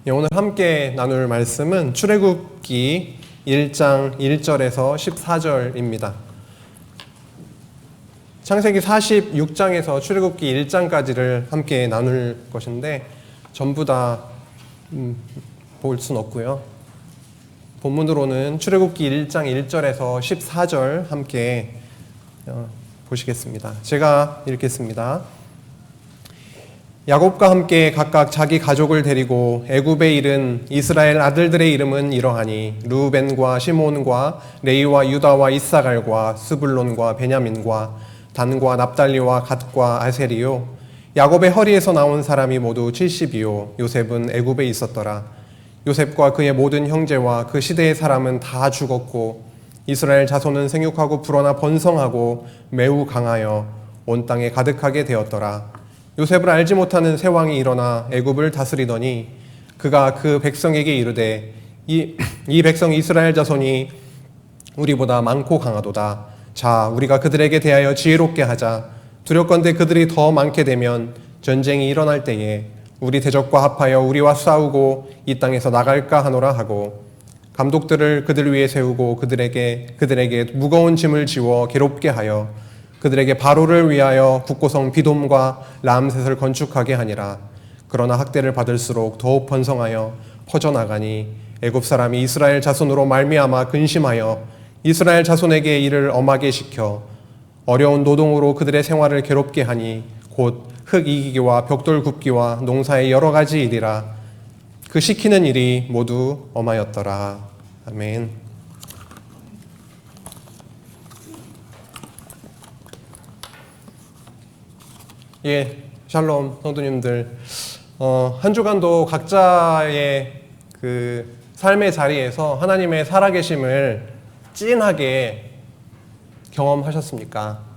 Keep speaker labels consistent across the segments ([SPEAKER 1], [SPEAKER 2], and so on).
[SPEAKER 1] 오늘 함께 나눌 말씀은 출애굽기 1장 1절에서 14절입니다. 창세기 46장에서 출애굽기 1장까지를 함께 나눌 것인데 전부 다 볼 수는 없고요. 본문으로는 출애굽기 1장 1절에서 14절 함께 보시겠습니다. 제가 읽겠습니다. 야곱과 함께 각각 자기 가족을 데리고 애굽에 이른 이스라엘 아들들의 이름은 이러하니 르우벤과 시몬과 레위와 유다와 이사갈과 스불론과 베냐민과 단과 납달리와 갓과 아셀이요. 야곱의 허리에서 나온 사람이 모두 70이요. 요셉은 애굽에 있었더라. 요셉과 그의 모든 형제와 그 시대의 사람은 다 죽었고 이스라엘 자손은 생육하고 불어나 번성하고 매우 강하여 온 땅에 가득하게 되었더라. 요셉을 알지 못하는 새 왕이 일어나 애굽을 다스리더니 그가 그 백성에게 이르되 이 백성 이스라엘 자손이 우리보다 많고 강하도다. 자, 우리가 그들에게 대하여 지혜롭게 하자. 두렵건대 그들이 더 많게 되면 전쟁이 일어날 때에 우리 대적과 합하여 우리와 싸우고 이 땅에서 나갈까 하노라 하고 감독들을 그들 위에 세우고 그들에게 무거운 짐을 지워 괴롭게 하여 그들에게 바로를 위하여 국고성 비돔과 람셋을 건축하게 하니라. 그러나 학대를 받을수록 더욱 번성하여 퍼져나가니 애굽 사람이 이스라엘 자손으로 말미암아 근심하여 이스라엘 자손에게 이를 엄하게 시켜 어려운 노동으로 그들의 생활을 괴롭게 하니 곧 흙 이기기와 벽돌 굽기와 농사의 여러 가지 일이라. 그 시키는 일이 모두 엄하였더라. 아멘. 샬롬 성도님들, 한 주간도 각자의 그 삶의 자리에서 하나님의 살아계심을 찐하게 경험하셨습니까?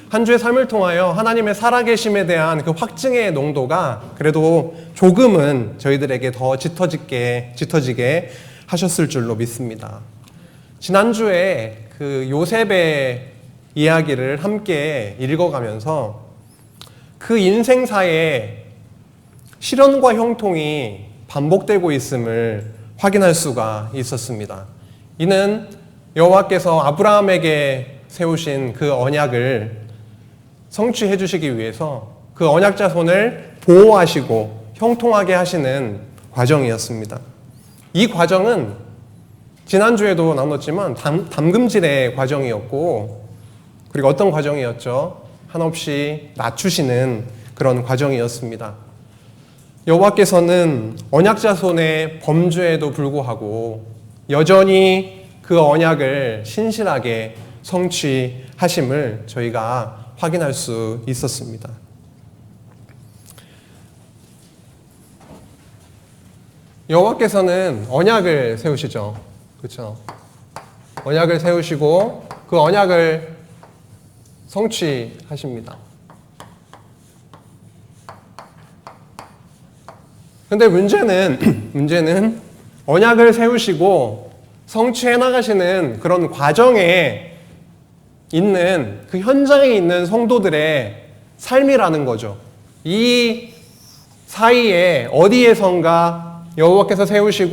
[SPEAKER 1] 한 주의 삶을 통하여 하나님의 살아계심에 대한 그 확증의 농도가 그래도 조금은 저희들에게 더 짙어지게 하셨을 줄로 믿습니다. 지난주에 그 요셉의 이야기를 함께 읽어가면서 그 인생사에 시련과 형통이 반복되고 있음을 확인할 수가 있었습니다. 이는 여호와께서 아브라함에게 세우신 그 언약을 성취해 주시기 위해서 그 언약 자손을 보호하시고 형통하게 하시는 과정이었습니다. 이 과정은 지난주에도 나눴지만 담금질의 과정이었고, 그리고 어떤 과정이었죠? 한없이 낮추시는 그런 과정이었습니다. 여호와께서는 언약 자손의 범죄에도 불구하고 여전히 그 언약을 신실하게 성취하심을 저희가 확인할 수 있었습니다. 여호와께서는 언약을 세우시죠. 그렇죠? 언약을 세우시고 그 언약을 성취하십니다. 근데 문제는 언약을 세우시고 성취해 나가시는 그런 과정에 있는 그 현장에 있는 성도들의 삶이라는 거죠. 이 사이에 어디에선가 여호와께서 세우신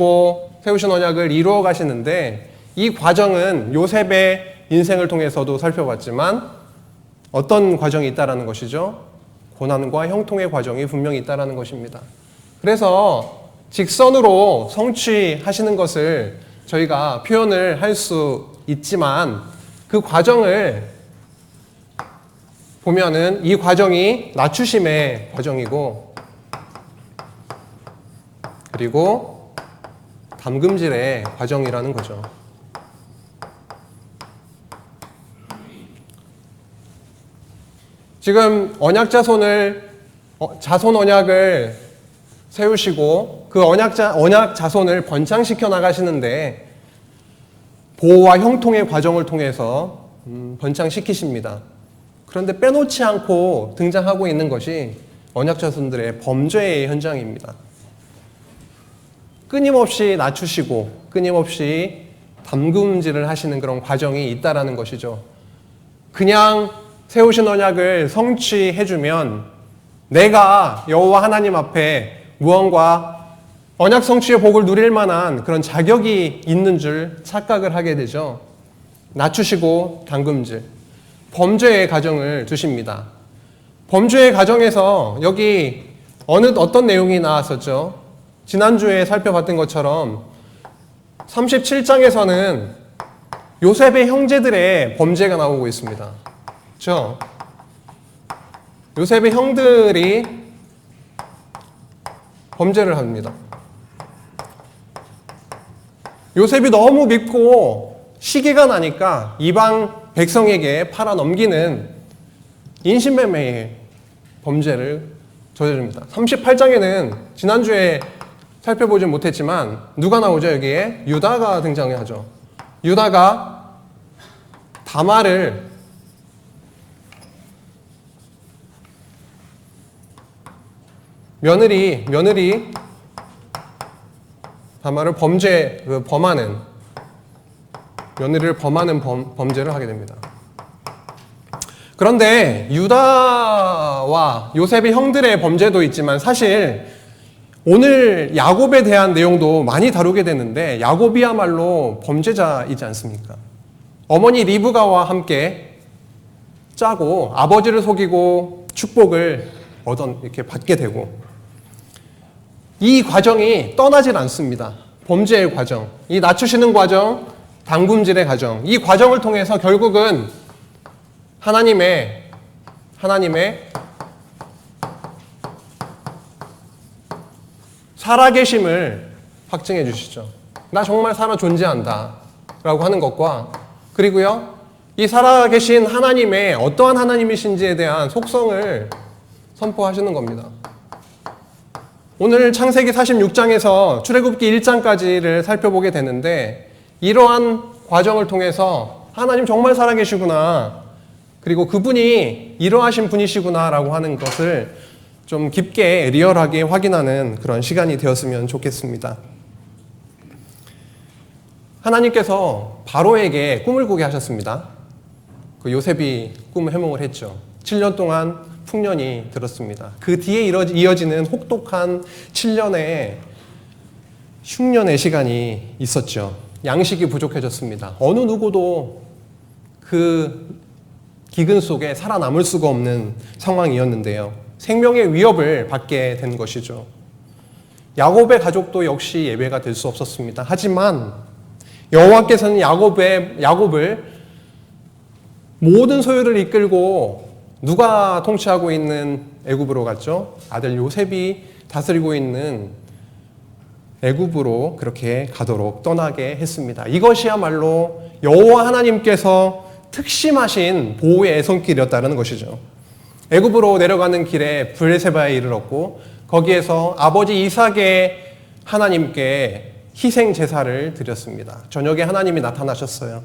[SPEAKER 1] 언약을 이루어 가시는데, 이 과정은 요셉의 인생을 통해서도 살펴봤지만 어떤 과정이 있다라는 것이죠? 고난과 형통의 과정이 분명히 있다라는 것입니다. 그래서 직선으로 성취하시는 것을 저희가 표현을 할 수 있지만 그 과정을 보면은 이 과정이 낮추심의 과정이고, 그리고 담금질의 과정이라는 거죠. 지금 자손 언약을 세우시고 그 언약 자손을 번창시켜 나가시는데 보호와 형통의 과정을 통해서 번창시키십니다. 그런데 빼놓지 않고 등장하고 있는 것이 언약 자손들의 범죄의 현장입니다. 끊임없이 낮추시고 끊임없이 담금질을 하시는 그런 과정이 있다라는 것이죠. 그냥 세우신 언약을 성취해주면 내가 여호와 하나님 앞에 무언가 언약 성취의 복을 누릴 만한 그런 자격이 있는 줄 착각을 하게 되죠. 낮추시고 담금질, 범죄의 가정을 두십니다. 범죄의 가정에서 여기 어떤 내용이 나왔었죠? 지난주에 살펴봤던 것처럼 37장에서는 요셉의 형제들의 범죄가 나오고 있습니다. 그렇죠? 요셉의 형들이 범죄를 합니다. 요셉이 너무 밉고 시기가 나니까 이방 백성에게 팔아 넘기는 인신매매의 범죄를 저지릅니다. 38장에는 지난주에 살펴보지 못했지만 누가 나오죠? 여기에 유다가 등장하죠. 유다가 다말을 며느리 다말을 범하는 며느리를 범하는 범죄를 하게 됩니다. 그런데 유다와 요셉의 형들의 범죄도 있지만 사실 오늘 야곱에 대한 내용도 많이 다루게 되는데 야곱이야말로 범죄자이지 않습니까? 어머니 리브가와 함께 짜고 아버지를 속이고 축복을 이렇게 받게 되고 이 과정이 떠나질 않습니다. 범죄의 과정, 이 낮추시는 과정, 담금질의 과정, 이 과정을 통해서 결국은 하나님의 살아계심을 확증해 주시죠. 나 정말 살아 존재한다 라고 하는 것과 그리고요 이 살아계신 하나님의 어떠한 하나님이신지에 대한 속성을 선포하시는 겁니다. 오늘 창세기 46장에서 출애굽기 1장까지를 살펴보게 되는데 이러한 과정을 통해서 하나님 정말 살아계시구나, 그리고 그분이 이러하신 분이시구나 라고 하는 것을 좀 깊게 리얼하게 확인하는 그런 시간이 되었으면 좋겠습니다. 하나님께서 바로에게 꿈을 꾸게 하셨습니다. 그 요셉이 꿈을 해몽을 했죠. 7년 동안 풍년이 들었습니다. 그 뒤에 이어지는 혹독한 7년의 흉년의 시간이 있었죠. 양식이 부족해졌습니다. 어느 누구도 그 기근 속에 살아남을 수가 없는 상황이었는데요. 생명의 위협을 받게 된 것이죠. 야곱의 가족도 역시 예외가 될 수 없었습니다. 하지만 여호와께서는 야곱을 모든 소유를 이끌고 누가 통치하고 있는 애굽으로 갔죠? 아들 요셉이 다스리고 있는 애굽으로 그렇게 가도록 떠나게 했습니다. 이것이야말로 여호와 하나님께서 특심하신 보호의 손길이었다는 것이죠. 애굽으로 내려가는 길에 브엘세바에 이르렀고 거기에서 아버지 이삭의 하나님께 희생 제사를 드렸습니다. 저녁에 하나님이 나타나셨어요.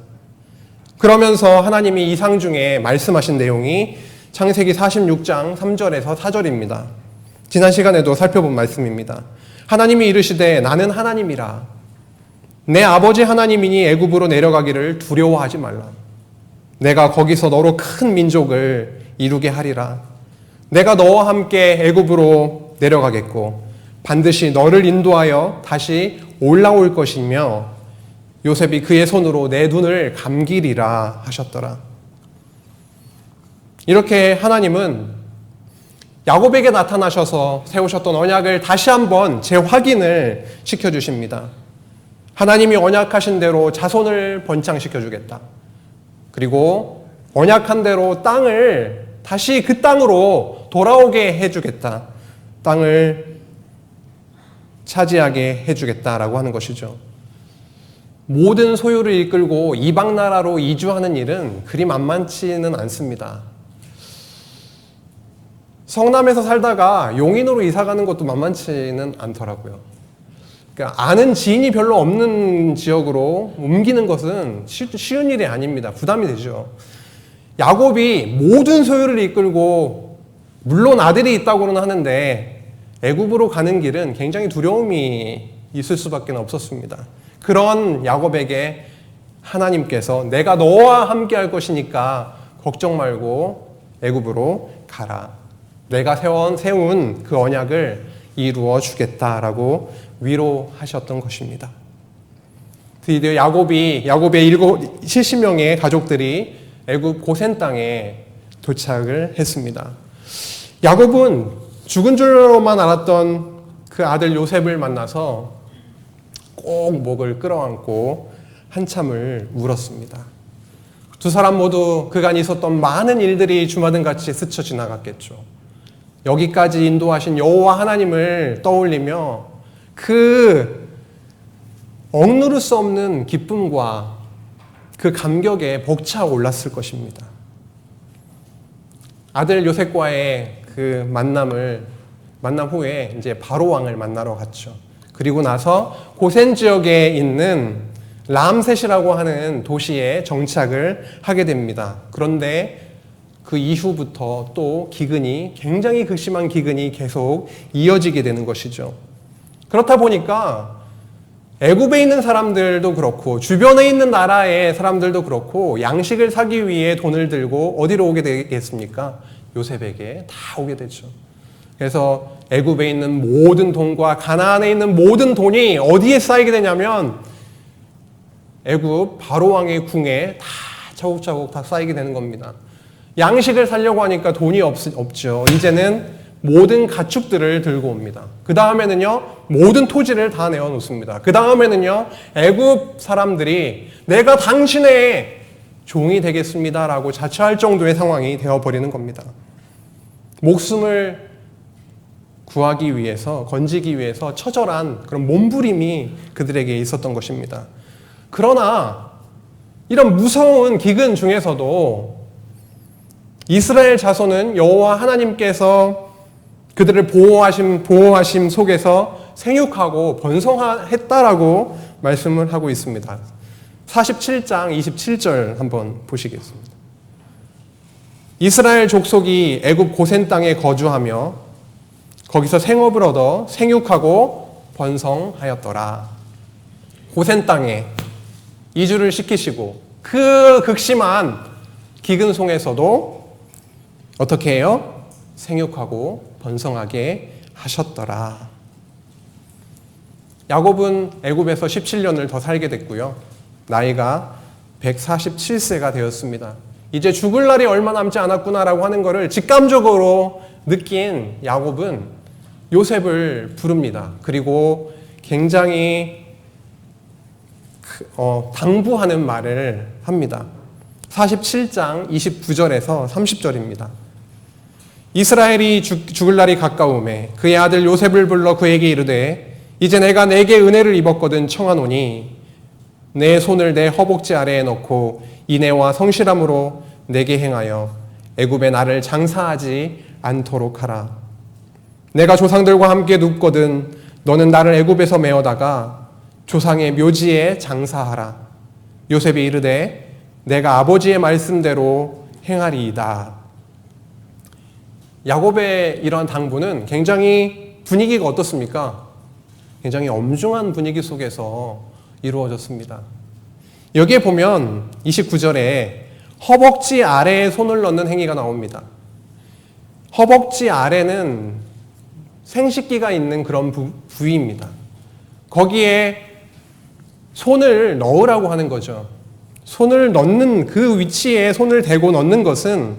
[SPEAKER 1] 그러면서 하나님이 이상 중에 말씀하신 내용이 창세기 46장 3절에서 4절입니다. 지난 시간에도 살펴본 말씀입니다. 하나님이 이르시되 나는 하나님이라. 내 아버지 하나님이니 애굽으로 내려가기를 두려워하지 말라. 내가 거기서 너로 큰 민족을 이루게 하리라. 내가 너와 함께 애굽으로 내려가겠고 반드시 너를 인도하여 다시 올라올 것이며 요셉이 그의 손으로 내 눈을 감기리라 하셨더라. 이렇게 하나님은 야곱에게 나타나셔서 세우셨던 언약을 다시 한번 재확인을 시켜주십니다. 하나님이 언약하신 대로 자손을 번창시켜주겠다. 그리고 언약한 대로 땅을 다시 그 땅으로 돌아오게 해주겠다. 땅을 차지하게 해주겠다라고 하는 것이죠. 모든 소유를 이끌고 이방 나라로 이주하는 일은 그리 만만치는 않습니다. 성남에서 살다가 용인으로 이사 가는 것도 만만치는 않더라고요. 그러니까 아는 지인이 별로 없는 지역으로 옮기는 것은 쉬운 일이 아닙니다. 부담이 되죠. 야곱이 모든 소유를 이끌고 물론 아들이 있다고는 하는데 애굽으로 가는 길은 굉장히 두려움이 있을 수밖에 없었습니다. 그런 야곱에게 하나님께서 내가 너와 함께 할 것이니까 걱정 말고 애굽으로 가라. 내가 세운 그 언약을 이루어 주겠다라고 위로하셨던 것입니다. 드디어 야곱의 70명의 가족들이 애굽 고센 땅에 도착을 했습니다. 야곱은 죽은 줄로만 알았던 그 아들 요셉을 만나서 꼭 목을 끌어안고 한참을 울었습니다. 두 사람 모두 그간 있었던 많은 일들이 주마등같이 스쳐 지나갔겠죠. 여기까지 인도하신 여호와 하나님을 떠올리며 그 억누를 수 없는 기쁨과 그 감격에 벅차 올랐을 것입니다. 아들 요셉과의 그 만남 후에 이제 바로 왕을 만나러 갔죠. 그리고 나서 고센 지역에 있는 람셋이라고 하는 도시에 정착을 하게 됩니다. 그런데 그 이후부터 또 굉장히 극심한 기근이 계속 이어지게 되는 것이죠. 그렇다 보니까 애굽에 있는 사람들도 그렇고 주변에 있는 나라의 사람들도 그렇고 양식을 사기 위해 돈을 들고 어디로 오게 되겠습니까? 요셉에게 다 오게 되죠. 그래서 애굽에 있는 모든 돈과 가나안에 있는 모든 돈이 어디에 쌓이게 되냐면 애굽 바로 왕의 궁에 다 차곡차곡 다 쌓이게 되는 겁니다. 양식을 사려고 하니까 돈이 없죠. 이제는 모든 가축들을 들고 옵니다. 그 다음에는요, 모든 토지를 다 내어놓습니다. 그 다음에는요, 애굽 사람들이 내가 당신의 종이 되겠습니다라고 자처할 정도의 상황이 되어버리는 겁니다. 목숨을 구하기 위해서, 건지기 위해서 처절한 그런 몸부림이 그들에게 있었던 것입니다. 그러나 이런 무서운 기근 중에서도 이스라엘 자손은 여호와 하나님께서 그들을 보호하심 속에서 생육하고 번성했다라고 말씀을 하고 있습니다. 47장 27절 한번 보시겠습니다. 이스라엘 족속이 애굽 고센 땅에 거주하며 거기서 생업을 얻어 생육하고 번성하였더라. 고센 땅에 이주를 시키시고 그 극심한 기근 속에서도 어떻게 해요? 생육하고 번성하게 하셨더라. 야곱은 애굽에서 17년을 더 살게 됐고요. 나이가 147세가 되었습니다. 이제 죽을 날이 얼마 남지 않았구나라고 하는 것을 직감적으로 느낀 야곱은 요셉을 부릅니다. 그리고 굉장히 당부하는 말을 합니다. 47장 29절에서 30절입니다. 이스라엘이 죽을 날이 가까우매 그의 아들 요셉을 불러 그에게 이르되 이제 내가 내게 은혜를 입었거든 청하노니 내 손을 내 허벅지 아래에 넣고 인애와 성실함으로 내게 행하여 애굽에 나를 장사하지 않도록 하라. 내가 조상들과 함께 눕거든 너는 나를 애굽에서 메어다가 조상의 묘지에 장사하라. 요셉이 이르되 내가 아버지의 말씀대로 행하리이다. 야곱의 이러한 당부는 굉장히 분위기가 어떻습니까? 굉장히 엄중한 분위기 속에서 이루어졌습니다. 여기에 보면 29절에 허벅지 아래에 손을 넣는 행위가 나옵니다. 허벅지 아래는 생식기가 있는 그런 부위입니다. 거기에 손을 넣으라고 하는 거죠. 손을 넣는 그 위치에 손을 대고 넣는 것은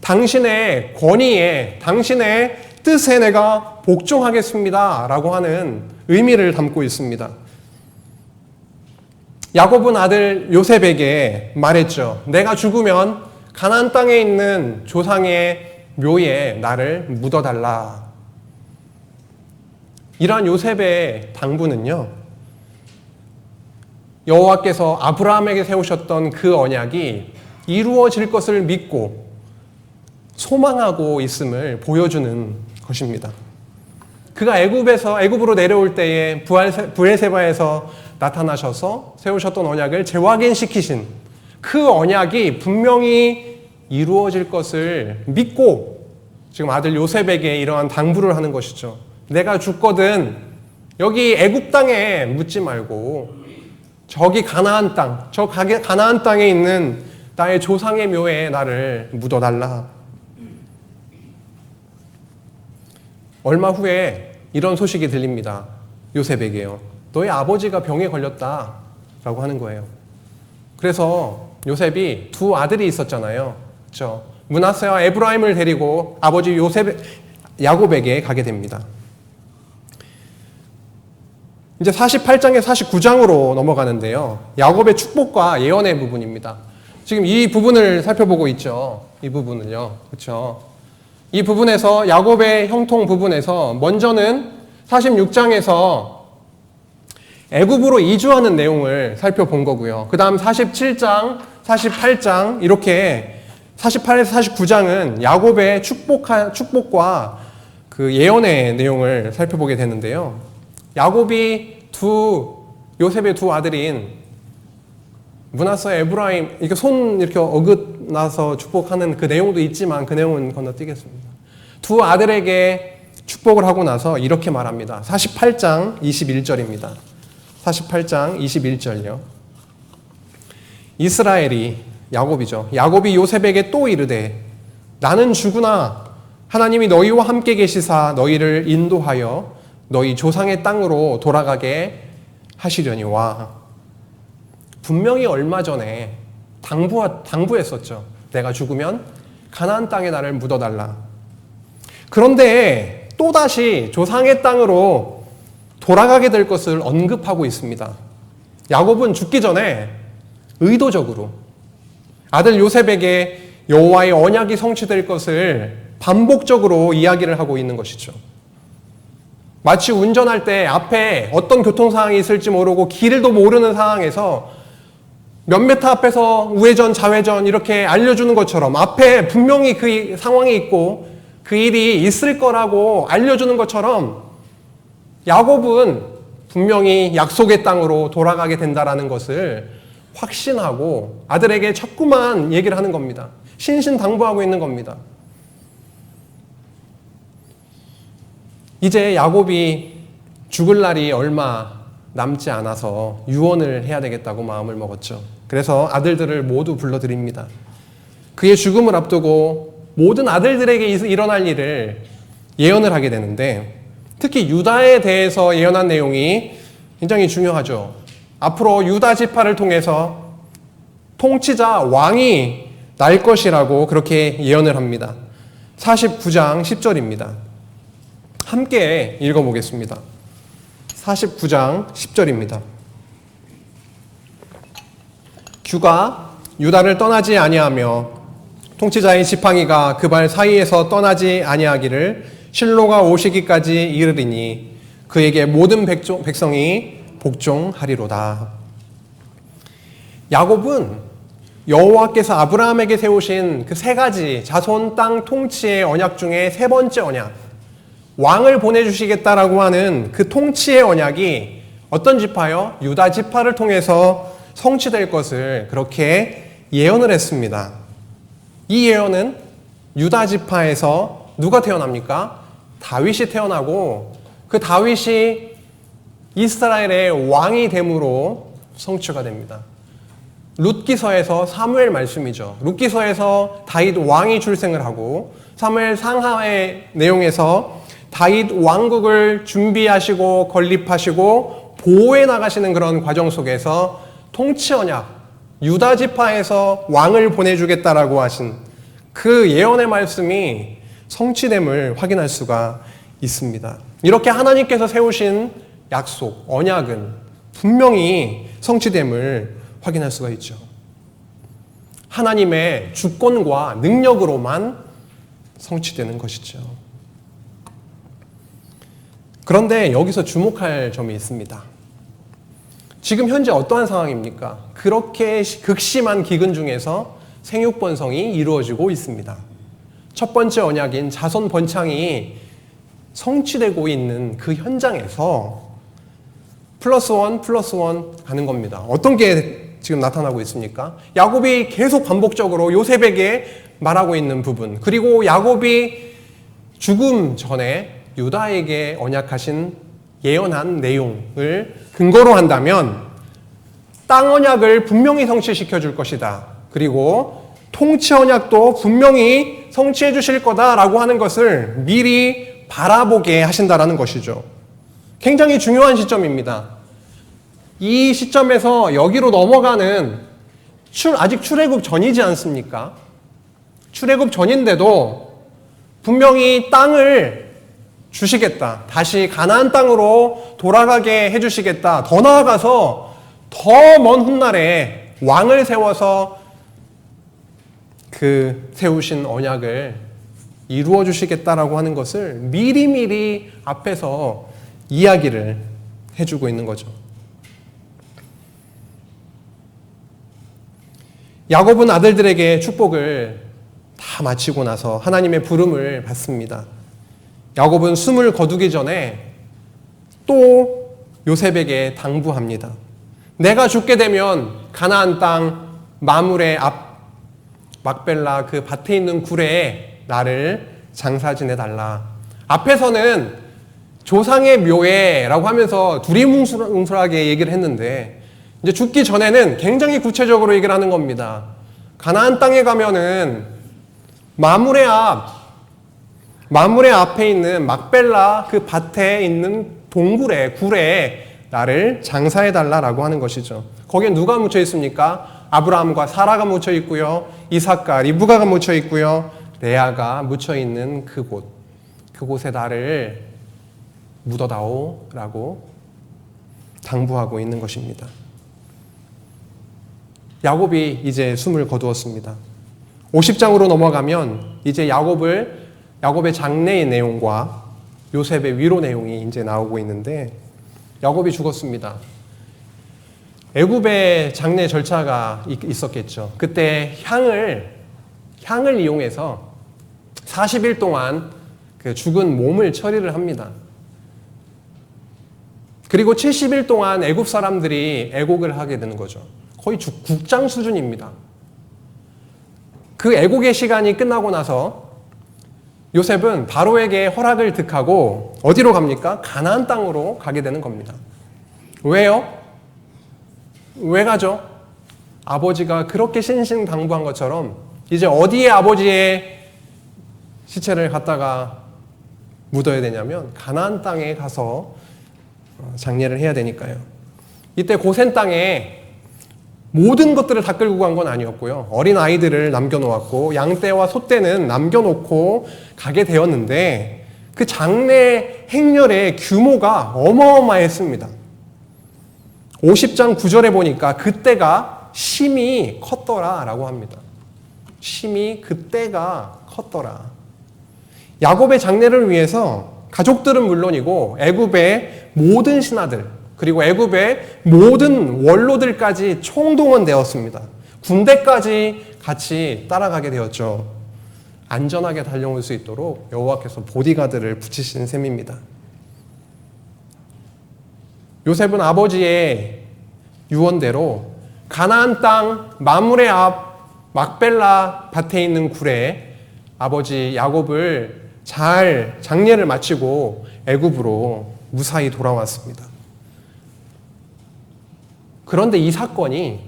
[SPEAKER 1] 당신의 권위에, 당신의 뜻에 내가 복종하겠습니다 라고 하는 의미를 담고 있습니다. 야곱은 아들 요셉에게 말했죠. 내가 죽으면 가나안 땅에 있는 조상의 묘에 나를 묻어달라. 이러한 요셉의 당부는요, 여호와께서 아브라함에게 세우셨던 그 언약이 이루어질 것을 믿고 소망하고 있음을 보여주는 것입니다. 그가 애굽으로 내려올 때에 브엘세바에서 나타나셔서 세우셨던 언약을 재확인시키신 그 언약이 분명히 이루어질 것을 믿고 지금 아들 요셉에게 이러한 당부를 하는 것이죠. 내가 죽거든 여기 애굽 땅에 묻지 말고 저기 가나안 땅, 저 가나안 땅에 있는 나의 조상의 묘에 나를 묻어달라. 얼마 후에 이런 소식이 들립니다. 요셉에게요. 너의 아버지가 병에 걸렸다 라고 하는 거예요. 그래서 요셉이 두 아들이 있었잖아요. 그렇죠? 므낫세와 에브라임을 데리고 아버지 야곱에게 가게 됩니다. 이제 48장에 49장으로 넘어가는데요. 야곱의 축복과 예언의 부분입니다. 지금 이 부분을 살펴보고 있죠. 이 부분은요. 그렇죠? 이 부분에서 야곱의 형통 부분에서 먼저는 46장에서 애굽으로 이주하는 내용을 살펴본 거고요. 그 다음 47장, 48장 이렇게 48에서 49장은 야곱의 축복과 그 예언의 내용을 살펴보게 되는데요. 야곱이 요셉의 두 아들인 므낫세, 에브라임 이렇게 손 이렇게 어긋나서 축복하는 그 내용도 있지만 그 내용은 건너뛰겠습니다. 두 아들에게 축복을 하고 나서 이렇게 말합니다. 48장 21절입니다. 48장 21절이요. 이스라엘이 야곱이죠. 야곱이 요셉에게 또 이르되 나는 주구나 하나님이 너희와 함께 계시사 너희를 인도하여 너희 조상의 땅으로 돌아가게 하시려니와. 분명히 얼마 전에 당부했었죠. 내가 죽으면 가나안 땅에 나를 묻어달라. 그런데 또다시 조상의 땅으로 돌아가게 될 것을 언급하고 있습니다. 야곱은 죽기 전에 의도적으로 아들 요셉에게 여호와의 언약이 성취될 것을 반복적으로 이야기를 하고 있는 것이죠. 마치 운전할 때 앞에 어떤 교통상황이 있을지 모르고 길도 모르는 상황에서 몇 미터 앞에서 우회전, 좌회전 이렇게 알려주는 것처럼 앞에 분명히 그 상황이 있고 그 일이 있을 거라고 알려주는 것처럼 야곱은 분명히 약속의 땅으로 돌아가게 된다라는 것을 확신하고 아들에게 자꾸만 얘기를 하는 겁니다. 신신당부하고 있는 겁니다. 이제 야곱이 죽을 날이 얼마 남지 않아서 유언을 해야 되겠다고 마음을 먹었죠. 그래서 아들들을 모두 불러드립니다. 그의 죽음을 앞두고 모든 아들들에게 일어날 일을 예언을 하게 되는데 특히 유다에 대해서 예언한 내용이 굉장히 중요하죠. 앞으로 유다 지파를 통해서 통치자 왕이 날 것이라고 그렇게 예언을 합니다. 49장 10절입니다. 함께 읽어보겠습니다. 49장 10절입니다. 주가 유다를 떠나지 아니하며 통치자인 지팡이가 그 발 사이에서 떠나지 아니하기를 실로가 오시기까지 이르리니 그에게 모든 백성이 복종하리로다. 야곱은 여호와께서 아브라함에게 세우신 그 세 가지 자손 땅 통치의 언약 중에 세 번째 언약, 왕을 보내주시겠다라고 하는 그 통치의 언약이 어떤 지파요? 유다 지파를 통해서 성취될 것을 그렇게 예언을 했습니다. 이 예언은 유다 지파에서 누가 태어납니까? 다윗이 태어나고 그 다윗이 이스라엘의 왕이 됨으로 성취가 됩니다. 룻기서에서 사무엘 말씀이죠. 룻기서에서 다윗 왕이 출생을 하고 사무엘 상하의 내용에서 다윗 왕국을 준비하시고 건립하시고 보호해 나가시는 그런 과정 속에서 통치 언약, 유다 지파에서 왕을 보내주겠다라고 하신 그 예언의 말씀이 성취됨을 확인할 수가 있습니다. 이렇게 하나님께서 세우신 약속, 언약은 분명히 성취됨을 확인할 수가 있죠. 하나님의 주권과 능력으로만 성취되는 것이죠. 그런데 여기서 주목할 점이 있습니다. 지금 현재 어떠한 상황입니까? 그렇게 극심한 기근 중에서 생육번성이 이루어지고 있습니다. 첫 번째 언약인 자손 번창이 성취되고 있는 그 현장에서 플러스 원 가는 겁니다. 어떤 게 지금 나타나고 있습니까? 야곱이 계속 반복적으로 요셉에게 말하고 있는 부분, 그리고 야곱이 죽음 전에 유다에게 언약하신 예언한 내용을 근거로 한다면 땅 언약을 분명히 성취시켜 줄 것이다. 그리고 통치 언약도 분명히 성취해 주실 거다라고 하는 것을 미리 바라보게 하신다라는 것이죠. 굉장히 중요한 시점입니다. 이 시점에서 여기로 넘어가는 아직 출애굽 전이지 않습니까? 출애굽 전인데도 분명히 땅을 주시겠다. 다시 가나안 땅으로 돌아가게 해주시겠다. 더 나아가서 더 먼 훗날에 왕을 세워서 그 세우신 언약을 이루어 주시겠다라고 하는 것을 미리미리 앞에서 이야기를 해주고 있는 거죠. 야곱은 아들들에게 축복을 다 마치고 나서 하나님의 부름을 받습니다. 야곱은 숨을 거두기 전에 또 요셉에게 당부합니다. 내가 죽게 되면 가나안 땅 마물의 앞 막벨라 그 밭에 있는 구레에 나를 장사 지내달라. 앞에서는 조상의 묘회라고 하면서 두리뭉술하게 얘기를 했는데 이제 죽기 전에는 굉장히 구체적으로 얘기를 하는 겁니다. 가나안 땅에 가면은 마물의 앞에 있는 막벨라 그 밭에 있는 구레에 나를 장사해달라라고 하는 것이죠. 거기에 누가 묻혀 있습니까? 아브라함과 사라가 묻혀 있고요. 이삭과 리브가가 묻혀 있고요. 레아가 묻혀 있는 그곳에 나를 묻어다오라고 당부하고 있는 것입니다. 야곱이 이제 숨을 거두었습니다. 50장으로 넘어가면 이제 야곱의 장래의 내용과 요셉의 위로 내용이 이제 나오고 있는데 야곱이 죽었습니다. 애굽의 장례 절차가 있었겠죠. 그때 향을 이용해서 40일 동안 그 죽은 몸을 처리를 합니다. 그리고 70일 동안 애굽 사람들이 애곡을 하게 되는 거죠. 거의 국장 수준입니다. 그 애곡의 시간이 끝나고 나서 요셉은 바로에게 허락을 득하고 어디로 갑니까? 가나안 땅으로 가게 되는 겁니다. 왜요? 왜 가죠? 아버지가 그렇게 신신당부한 것처럼 이제 어디에 아버지의 시체를 갖다가 묻어야 되냐면 가나안 땅에 가서 장례를 해야 되니까요. 이때 고센 땅에 모든 것들을 다 끌고 간 건 아니었고요. 어린 아이들을 남겨놓았고 양떼와 소떼는 남겨놓고 가게 되었는데 그 장례 행렬의 규모가 어마어마했습니다. 50장 9절에 보니까 그때가 심히 컸더라라고 합니다. 심히 그때가 컸더라. 야곱의 장례를 위해서 가족들은 물론이고 애굽의 모든 신하들 그리고 애굽의 모든 원로들까지 총동원되었습니다. 군대까지 같이 따라가게 되었죠. 안전하게 달려올 수 있도록 여호와께서 보디가드를 붙이신 셈입니다. 요셉은 아버지의 유언대로 가나안 땅 마물의 앞 막벨라 밭에 있는 굴에 아버지 야곱을 잘 장례를 마치고 애굽으로 무사히 돌아왔습니다. 그런데 이 사건이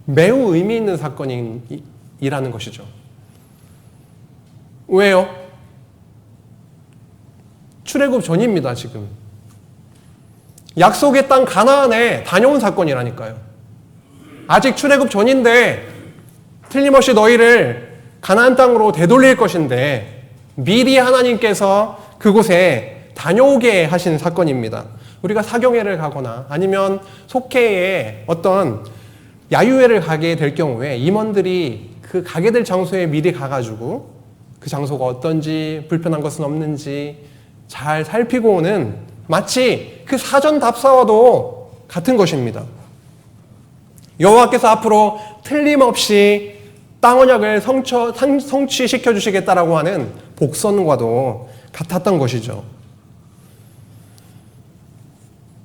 [SPEAKER 1] 매우 의미 있는 사건이라는 것이죠. 왜요? 출애굽 전입니다, 지금. 약속의 땅 가나안에 다녀온 사건이라니까요. 아직 출애굽 전인데 틀림없이 너희를 가나안 땅으로 되돌릴 것인데 미리 하나님께서 그곳에 다녀오게 하신 사건입니다. 우리가 사경회를 가거나 아니면 속회에 어떤 야유회를 가게 될 경우에 임원들이 그 가게 될 장소에 미리 가가지고 그 장소가 어떤지 불편한 것은 없는지 잘 살피고 오는 마치 그 사전 답사와도 같은 것입니다. 여호와께서 앞으로 틀림없이 땅 언약을 성취시켜 주시겠다라고 하는 복선과도 같았던 것이죠.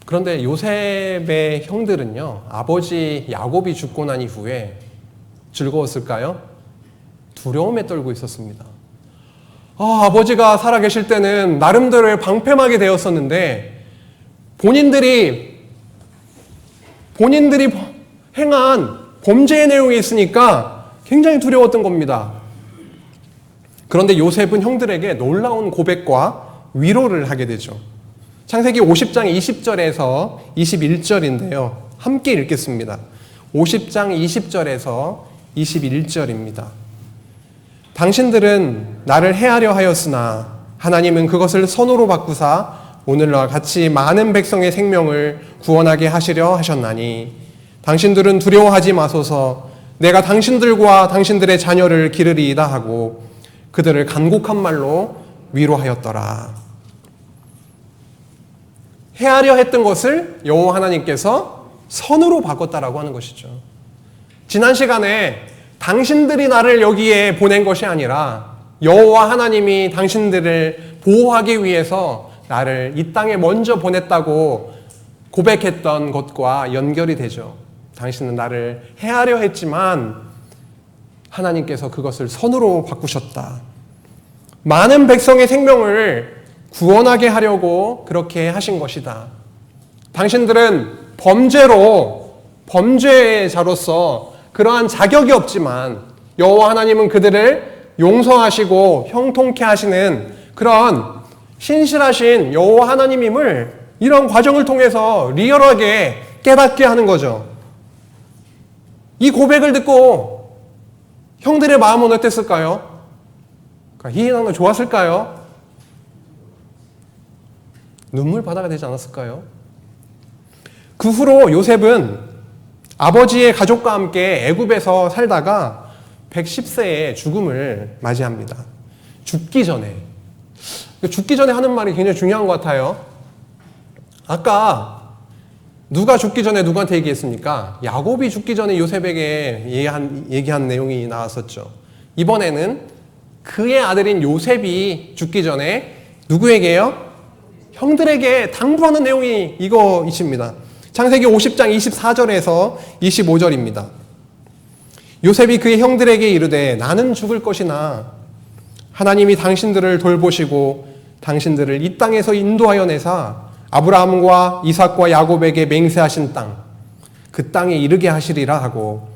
[SPEAKER 1] 그런데 요셉의 형들은요, 아버지 야곱이 죽고 난 이후에 즐거웠을까요? 두려움에 떨고 있었습니다. 아버지가 살아계실 때는 나름대로의 방패막이 되었었는데 본인들이 행한 범죄의 내용이 있으니까 굉장히 두려웠던 겁니다. 그런데 요셉은 형들에게 놀라운 고백과 위로를 하게 되죠. 창세기 50장 20절에서 21절인데요. 함께 읽겠습니다. 50장 20절에서 21절입니다. 당신들은 나를 해하려 하였으나 하나님은 그것을 선으로 바꾸사 오늘과 같이 많은 백성의 생명을 구원하게 하시려 하셨나니 당신들은 두려워하지 마소서. 내가 당신들과 당신들의 자녀를 기르리이다 하고 그들을 간곡한 말로 위로하였더라. 해하려 했던 것을 여호와 하나님께서 선으로 바꿨다라고 하는 것이죠. 지난 시간에 당신들이 나를 여기에 보낸 것이 아니라 여호와 하나님이 당신들을 보호하기 위해서 나를 이 땅에 먼저 보냈다고 고백했던 것과 연결이 되죠. 당신은 나를 해하려 했지만 하나님께서 그것을 선으로 바꾸셨다. 많은 백성의 생명을 구원하게 하려고 그렇게 하신 것이다. 당신들은 범죄의 자로서 그러한 자격이 없지만 여호와 하나님은 그들을 용서하시고 형통케 하시는 그런 신실하신 여호와 하나님임을 이런 과정을 통해서 리얼하게 깨닫게 하는 거죠. 이 고백을 듣고 형들의 마음은 어땠을까요? 희희나는 좋았을까요? 눈물바다가 되지 않았을까요? 그 후로 요셉은 아버지의 가족과 함께 애굽에서 살다가 110세에 죽음을 맞이합니다. 죽기 전에 하는 말이 굉장히 중요한 것 같아요. 아까 누가 죽기 전에 누구한테 얘기했습니까? 야곱이 죽기 전에 요셉에게 얘기한 내용이 나왔었죠. 이번에는 그의 아들인 요셉이 죽기 전에 누구에게요? 형들에게 당부하는 내용이 이거이십니다. 창세기 50장 24절에서 25절입니다. 요셉이 그의 형들에게 이르되 나는 죽을 것이나 하나님이 당신들을 돌보시고 당신들을 이 땅에서 인도하여 내사 아브라함과 이삭과 야곱에게 맹세하신 땅, 그 땅에 이르게 하시리라 하고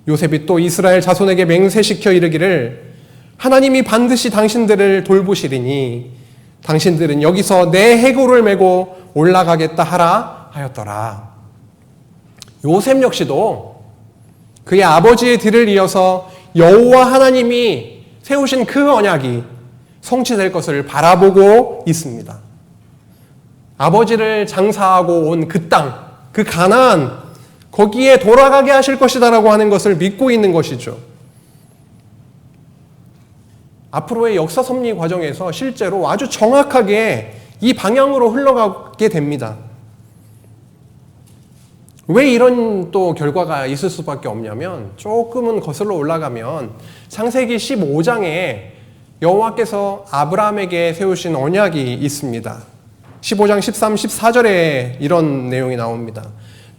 [SPEAKER 1] 요셉이 또 이스라엘 자손에게 맹세시켜 이르기를 하나님이 반드시 당신들을 돌보시리니 당신들은 여기서 내 해골을 메고 올라가겠다 하라 하였더라. 요셉 역시도 그의 아버지의 뒤를 이어서 여호와 하나님이 세우신 그 언약이 성취될 것을 바라보고 있습니다. 아버지를 장사하고 온 그 땅, 그 가나안, 거기에 돌아가게 하실 것이다라고 하는 것을 믿고 있는 것이죠. 앞으로의 역사 섭리 과정에서 실제로 아주 정확하게 이 방향으로 흘러가게 됩니다. 왜 이런 또 결과가 있을 수밖에 없냐면 조금은 거슬러 올라가면 창세기 15장에 여호와께서 아브라함에게 세우신 언약이 있습니다. 15장 13, 14절에 이런 내용이 나옵니다.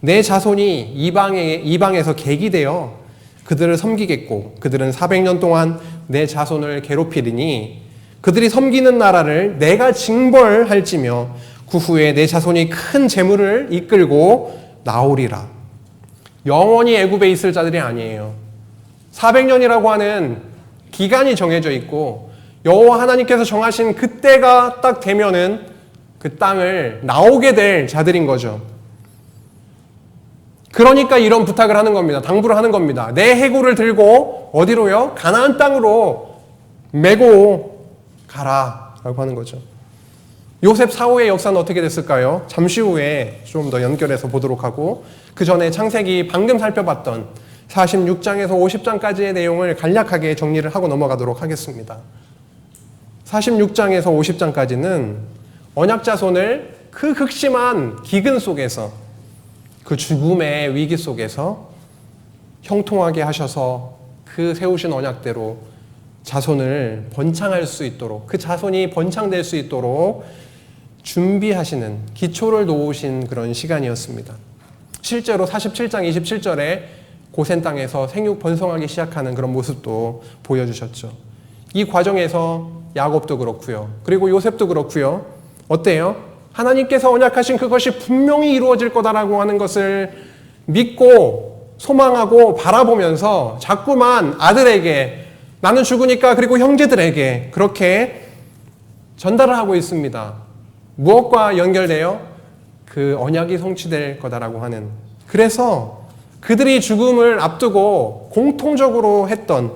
[SPEAKER 1] 내 자손이 이방에서 객이되어 그들을 섬기겠고 그들은 400년 동안 내 자손을 괴롭히리니 그들이 섬기는 나라를 내가 징벌할지며 그 후에 내 자손이 큰 재물을 이끌고 나오리라. 영원히 애굽에 있을 자들이 아니에요. 400년이라고 하는 기간이 정해져 있고 여호와 하나님께서 정하신 그때가 딱 되면은 그 땅을 나오게 될 자들인 거죠. 그러니까 이런 부탁을 하는 겁니다. 당부를 하는 겁니다. 내 해골을 들고 어디로요? 가나안 땅으로 메고 가라 라고 하는 거죠. 요셉 사후의 역사는 어떻게 됐을까요? 잠시 후에 좀 더 연결해서 보도록 하고 그 전에 창세기 방금 살펴봤던 46장에서 50장까지의 내용을 간략하게 정리를 하고 넘어가도록 하겠습니다. 46장에서 50장까지는 언약자손을 그 극심한 기근 속에서 그 죽음의 위기 속에서 형통하게 하셔서 그 세우신 언약대로 자손을 번창할 수 있도록 그 자손이 번창될 수 있도록 준비하시는 기초를 놓으신 그런 시간이었습니다. 실제로 47장 27절에 고센 땅에서 생육 번성하기 시작하는 그런 모습도 보여주셨죠. 이 과정에서 야곱도 그렇고요. 그리고 요셉도 그렇고요. 어때요? 하나님께서 언약하신 그것이 분명히 이루어질 거다라고 하는 것을 믿고 소망하고 바라보면서 자꾸만 아들에게 나는 죽으니까 그리고 형제들에게 그렇게 전달을 하고 있습니다. 무엇과 연결되어? 그 언약이 성취될 거다라고 하는. 그래서 그들이 죽음을 앞두고 공통적으로 했던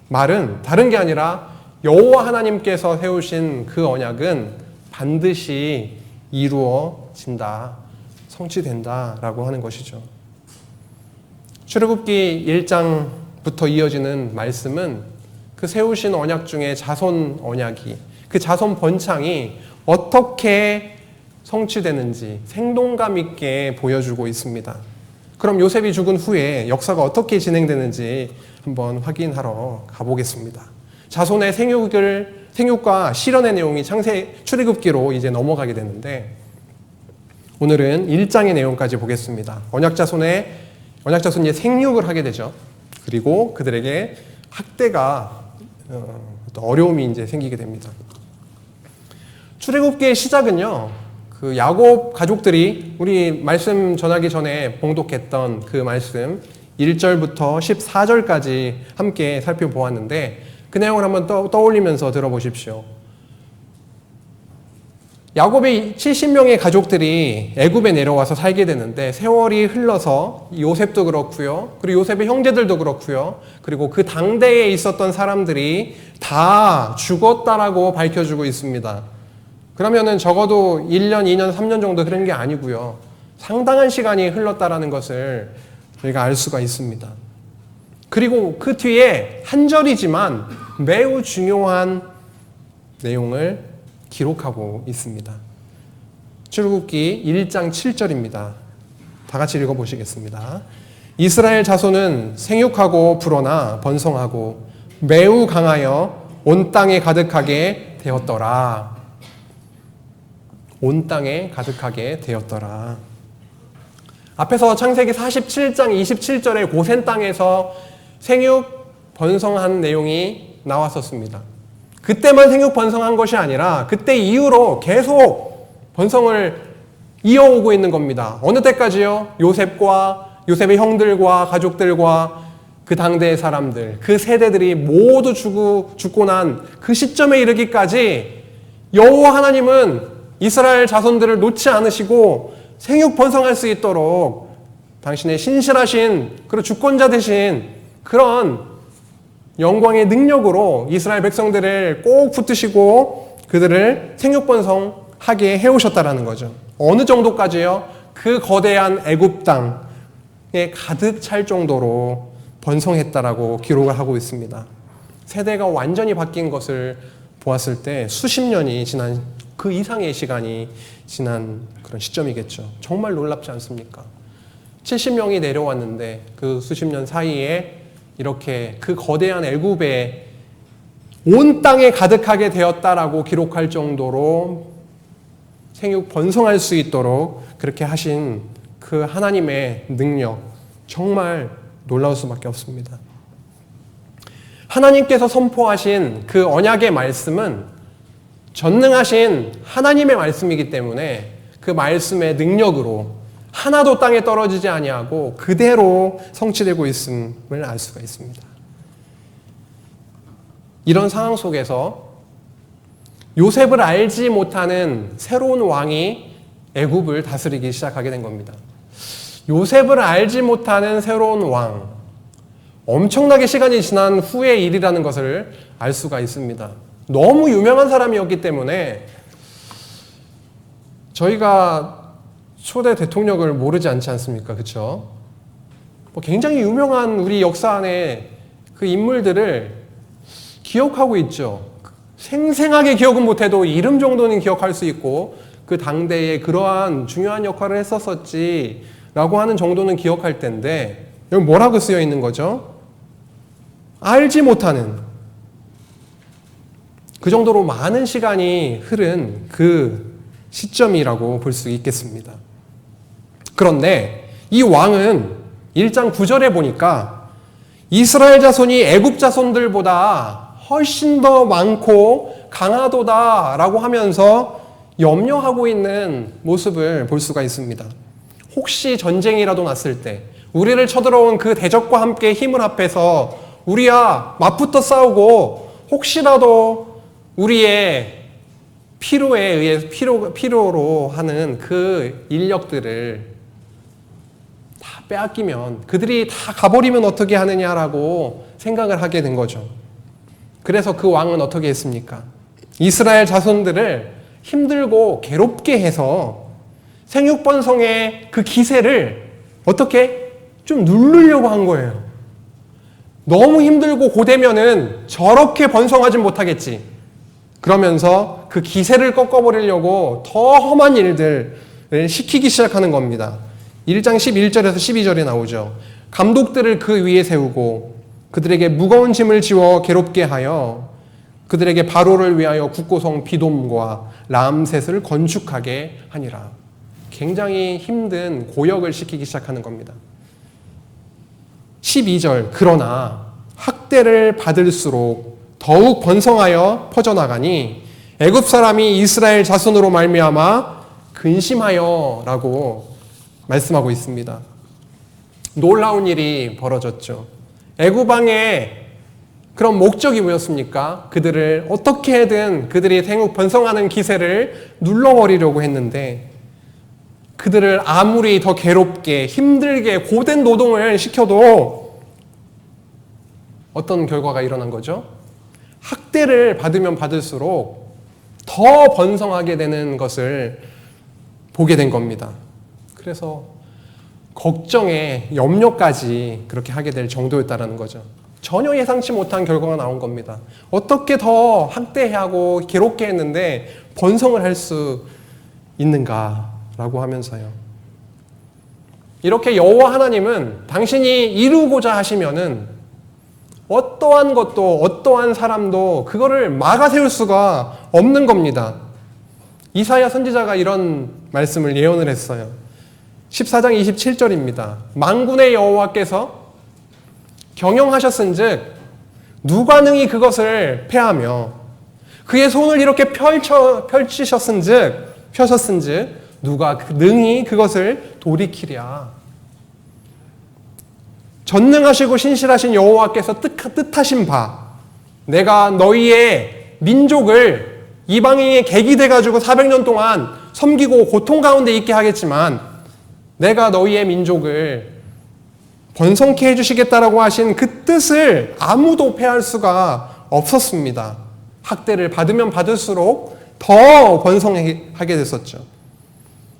[SPEAKER 1] 말은 다른 게 아니라 여호와 하나님께서 세우신 그 언약은 반드시 이루어진다, 성취된다라고 하는 것이죠. 출애굽기 1장부터 이어지는 말씀은 그 세우신 언약 중에 자손 언약이, 그 자손 번창이 어떻게 성취되는지 생동감 있게 보여주고 있습니다. 그럼 요셉이 죽은 후에 역사가 어떻게 진행되는지 한번 확인하러 가보겠습니다. 자손의 생육과 실현의 내용이 출애굽기로 이제 넘어가게 되는데, 오늘은 1장의 내용까지 보겠습니다. 언약자손이 생육을 하게 되죠. 그리고 그들에게 학대가 어려움이 이제 생기게 됩니다. 출애굽기의 시작은요, 그 야곱 가족들이 우리 말씀 전하기 전에 봉독했던 그 말씀 1절부터 14절까지 함께 살펴보았는데, 그 내용을 한번 떠올리면서 들어보십시오. 야곱의 70명의 가족들이 애굽에 내려와서 살게 되는데, 세월이 흘러서 요셉도 그렇고요, 그리고 요셉의 형제들도 그렇고요, 그리고 그 당대에 있었던 사람들이 다 죽었다라고 밝혀주고 있습니다. 그러면은 적어도 1년, 2년, 3년 정도 그런 게 아니고요, 상당한 시간이 흘렀다라는 것을 저희가 알 수가 있습니다. 그리고 그 뒤에 한 절이지만 매우 중요한 내용을 기록하고 있습니다. 출애굽기 1장 7절입니다. 다 같이 읽어보시겠습니다. 이스라엘 자손은 생육하고 불어나 번성하고 매우 강하여 온 땅에 가득하게 되었더라. 온 땅에 가득하게 되었더라. 앞에서 창세기 47장 27절에 고센 땅에서 생육 번성한 내용이 나왔었습니다. 그때만 생육 번성한 것이 아니라 그때 이후로 계속 번성을 이어오고 있는 겁니다. 어느 때까지요? 요셉의 형들과 가족들과 그 당대의 사람들, 그 세대들이 모두 죽고 난 그 시점에 이르기까지 여호와 하나님은 이스라엘 자손들을 놓지 않으시고 생육 번성할 수 있도록 당신의 신실하신, 그리고 주권자 되신 그런 영광의 능력으로 이스라엘 백성들을 꼭 붙드시고 그들을 생육번성하게 해오셨다라는 거죠. 어느 정도까지요? 그 거대한 애굽 땅에 가득 찰 정도로 번성했다라고 기록을 하고 있습니다. 세대가 완전히 바뀐 것을 보았을 때 수십 년이 지난, 그 이상의 시간이 지난 그런 시점이겠죠. 정말 놀랍지 않습니까? 70명이 내려왔는데 그 수십 년 사이에 이렇게 그 거대한 애굽에 온 땅에 가득하게 되었다라고 기록할 정도로 생육 번성할 수 있도록 그렇게 하신 그 하나님의 능력, 정말 놀라울 수밖에 없습니다. 하나님께서 선포하신 그 언약의 말씀은 전능하신 하나님의 말씀이기 때문에 그 말씀의 능력으로 하나도 땅에 떨어지지 아니하고 그대로 성취되고 있음을 알 수가 있습니다. 이런 상황 속에서 요셉을 알지 못하는 새로운 왕이 애굽을 다스리기 시작하게 된 겁니다. 요셉을 알지 못하는 새로운 왕, 엄청나게 시간이 지난 후의 일이라는 것을 알 수가 있습니다. 너무 유명한 사람이었기 때문에 저희가 초대 대통령을 모르지 않지 않습니까? 그렇죠? 굉장히 유명한 우리 역사 안에 그 인물들을 기억하고 있죠. 생생하게 기억은 못해도 이름 정도는 기억할 수 있고 그 당대에 그러한 중요한 역할을 했었었지라고 하는 정도는 기억할 텐데, 여기 뭐라고 쓰여 있는 거죠? 알지 못하는, 그 정도로 많은 시간이 흐른 그 시점이라고 볼 수 있겠습니다. 그런데 이 왕은 1장 9절에 보니까 이스라엘 자손이 애굽 자손들보다 훨씬 더 많고 강하도다라고 하면서 염려하고 있는 모습을 볼 수가 있습니다. 혹시 전쟁이라도 났을 때 우리를 쳐들어온 그 대적과 함께 힘을 합해서 우리야 맞붙어 싸우고 혹시라도 우리의 필요에 의해 필요로 하는 그 인력들을 다 빼앗기면, 그들이 다 가버리면 어떻게 하느냐라고 생각을 하게 된 거죠. 그래서 그 왕은 어떻게 했습니까? 이스라엘 자손들을 힘들고 괴롭게 해서 생육번성의 그 기세를 어떻게 좀 누르려고 한 거예요. 너무 힘들고 고되면은 저렇게 번성하진 못하겠지. 그러면서 그 기세를 꺾어버리려고 더 험한 일들을 시키기 시작하는 겁니다. 1장 11절에서 12절에 나오죠. 감독들을 그 위에 세우고 그들에게 무거운 짐을 지워 괴롭게 하여 그들에게 바로를 위하여 국고성 비돔과 람셋을 건축하게 하니라. 굉장히 힘든 고역을 시키기 시작하는 겁니다. 12절, 그러나 학대를 받을수록 더욱 번성하여 퍼져나가니 애굽 사람이 이스라엘 자손으로 말미암아 근심하여 라고 말씀하고 있습니다. 놀라운 일이 벌어졌죠. 애굽 왕의 그런 목적이 뭐였습니까? 그들을 어떻게든 그들이 생육 번성하는 기세를 눌러버리려고 했는데, 그들을 아무리 더 괴롭게 힘들게 고된 노동을 시켜도 어떤 결과가 일어난 거죠? 학대를 받으면 받을수록 더 번성하게 되는 것을 보게 된 겁니다. 그래서 걱정에 염려까지 그렇게 하게 될 정도였다는 거죠. 전혀 예상치 못한 결과가 나온 겁니다. 어떻게 더 학대하고 괴롭게 했는데 번성을 할 수 있는가라고 하면서요. 이렇게 여호와 하나님은 당신이 이루고자 하시면은 어떠한 것도 어떠한 사람도 그거를 막아세울 수가 없는 겁니다. 이사야 선지자가 이런 말씀을 예언을 했어요. 14장 27절입니다. 만군의 여호와께서 경영하셨은즉 누가 능히 그것을 패하며 그의 손을 이렇게 펼치셨은즉 누가 능히 그것을 돌이키랴. 전능하시고 신실하신 여호와께서 뜻하신 바, 내가 너희의 민족을 이방인의 객이 돼가지고 400년 동안 섬기고 고통 가운데 있게 하겠지만 내가 너희의 민족을 번성케 해주시겠다라고 하신 그 뜻을 아무도 패할 수가 없었습니다. 학대를 받으면 받을수록 더 번성하게 됐었죠.